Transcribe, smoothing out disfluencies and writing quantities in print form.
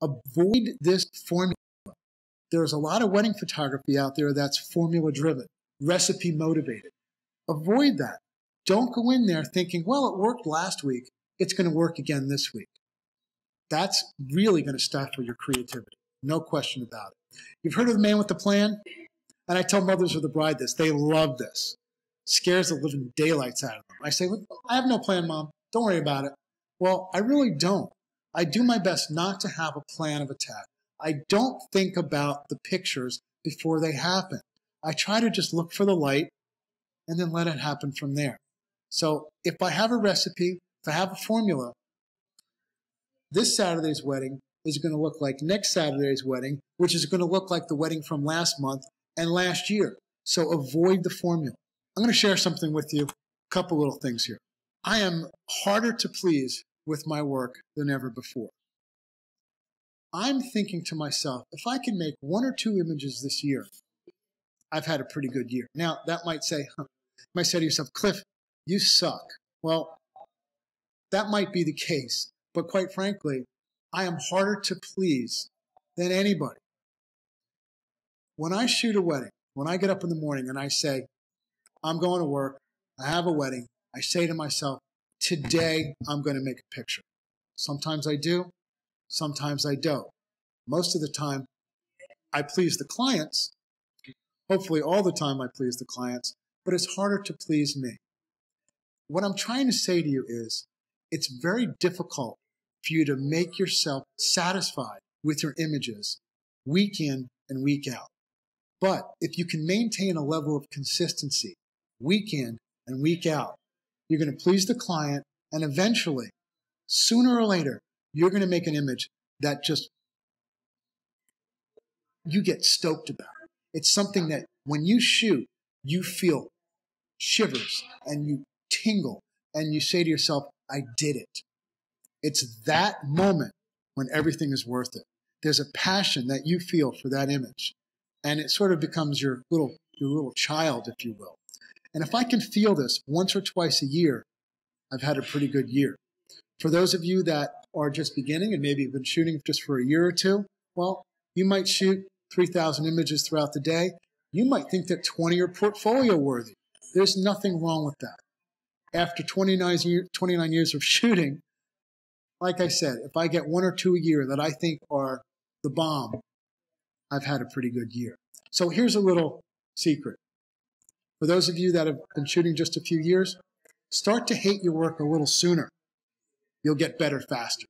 Avoid this formula. There's a lot of wedding photography out there that's formula driven, recipe motivated. Avoid that. Don't go in there thinking, well, it worked last week, it's going to work again this week. That's really going to stifle your creativity. No question about it. You've heard of the man with the plan? And I tell mothers of the bride this. They love this. Scares the living daylights out of them. I say, well, I have no plan, Mom. Don't worry about it. Well, I really don't. I do my best not to have a plan of attack. I don't think about the pictures before they happen. I try to just look for the light and then let it happen from there. So if I have a recipe, if I have a formula, this Saturday's wedding is going to look like next Saturday's wedding, which is going to look like the wedding from last month and last year. So avoid the formula. I'm going to share something with you, a couple little things here. I am harder to please with my work than ever before. I'm thinking to myself, if I can make 1 or 2 images this year, I've had a pretty good year. Now, that might say, you might say to yourself, Cliff, you suck. Well, that might be the case, but quite frankly, I am harder to please than anybody. When I shoot a wedding, when I get up in the morning and I say, I'm going to work, I have a wedding, I say to myself, today I'm going to make a picture. Sometimes I do, sometimes I don't. Most of the time, I please the clients. Hopefully all the time I please the clients, but it's harder to please me. What I'm trying to say to you is, it's very difficult for you to make yourself satisfied with your images week in and week out. But if you can maintain a level of consistency week in and week out, you're going to please the client, and eventually, sooner or later, you're going to make an image that just you get stoked about. It's something that when you shoot, you feel shivers and you tingle and you say to yourself, I did it. It's that moment when everything is worth it. There's a passion that you feel for that image, and it sort of becomes your little child, if you will. And if I can feel this once or twice a year, I've had a pretty good year. For those of you that are just beginning and maybe have been shooting just for a year or two, well, you might shoot 3,000 images throughout the day. You might think that 20 are portfolio worthy. There's nothing wrong with that. After 29 years of shooting, like I said, if I get 1 or 2 a year that I think are the bomb, I've had a pretty good year. So here's a little secret. For those of you that have been shooting just a few years, start to hate your work a little sooner. You'll get better faster.